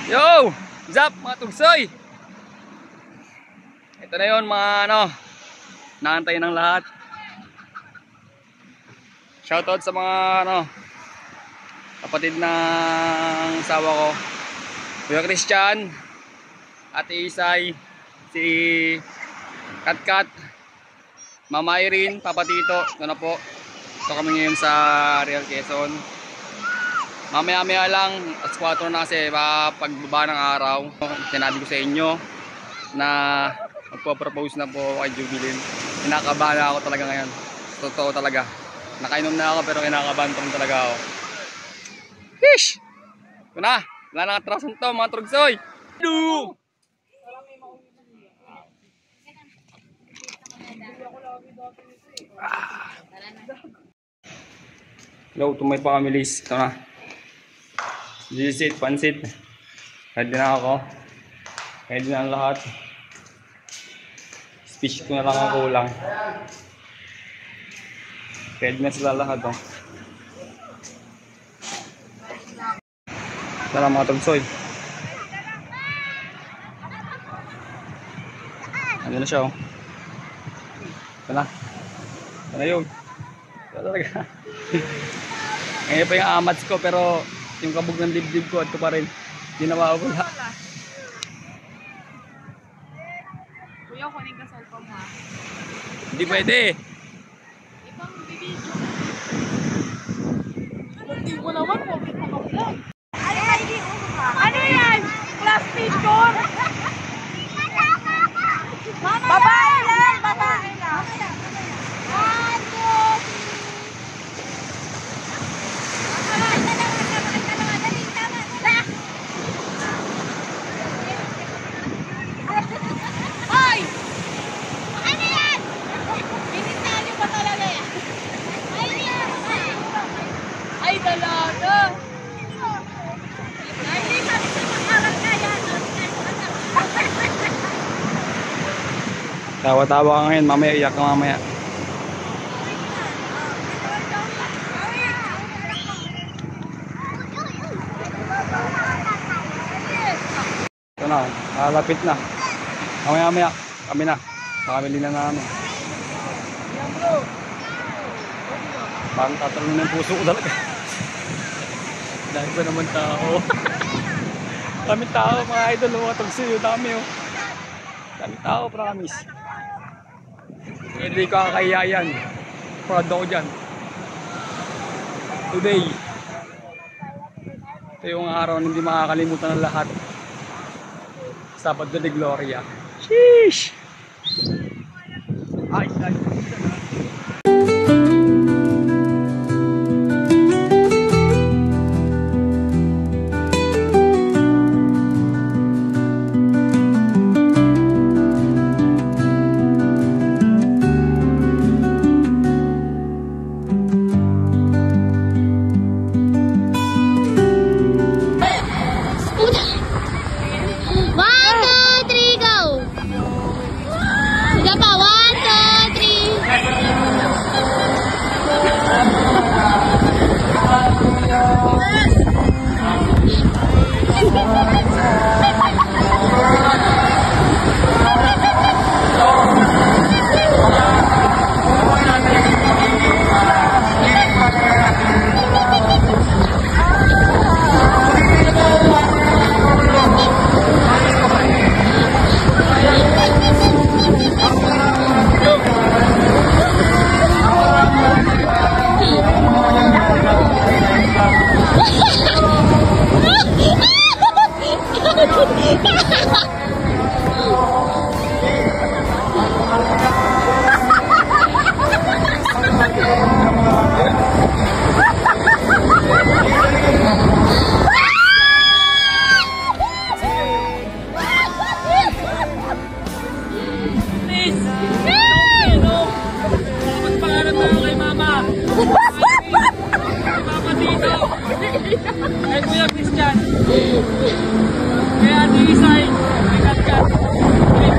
Yo! Zap mga tugsoy! Ito na yun mga naantay ng lahat. Shoutout sa mga kapatid ng asawa ko, Kuya Christian, Ate Isay, si Katkat, Mama Irene, Papa Tito. Ito na po. Ito kami ngayon sa Real Quezon. Mamaya-maya lang, at 4 na kasi pagbaba ng araw. Sinabi ko sa inyo na magpo-propose na po kay Jubilin. Kinakabahan ako talaga ngayon. Totoo talaga. Nakainom na ako pero kinakabahan talaga ako. Hish! Ito na. Wala nang atrasan to mga trugsoy. Do! Hello to my families. Ito na. Jisit, pansit. Ready na ako. Ready na ang lahat. Speech ko na lang ang kulang. Ready na sila lahat. Tara mga tugsoy. Ano na siya Ito na. Ito na yun. Ito talaga. Ngayon pa yung amats ko pero yung kabog ng dibdib ko at ito pa rin. Hindi na mawawala. Kuya, kunin ka cellphone ha. Hindi pwede. Ibang video. Hindi mo naman, bakit makablog? Ano yan? Class picture? Babae lang! Babae lang! Ay! Ano yan? Pinitali ba talaga yan? Ay, dalaga! Hindi sabi sa pangalan ka yan. Tawa-tawa ka ngayon, mamaya iyak ka mamaya. Ito na, malapit na. Mamaya kami na. Pakabili na namin. Parang tatalon ng puso ko talaga. Dahil ba naman tao? Kami tao mga idol, mga tagsiyo. Dami Kami tao, promise. Hindi ko kakahiya yan. Proud ako dyan. Today, ito yung araw na hindi makakalimutan ng lahat. Sabado de Gloria. Sheesh! Ay! Kay Kuya Christian. Kay Ate Isay. Kay Katkat. Kay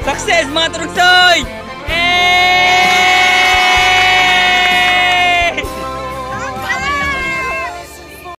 Success mga turugsoy! Eh!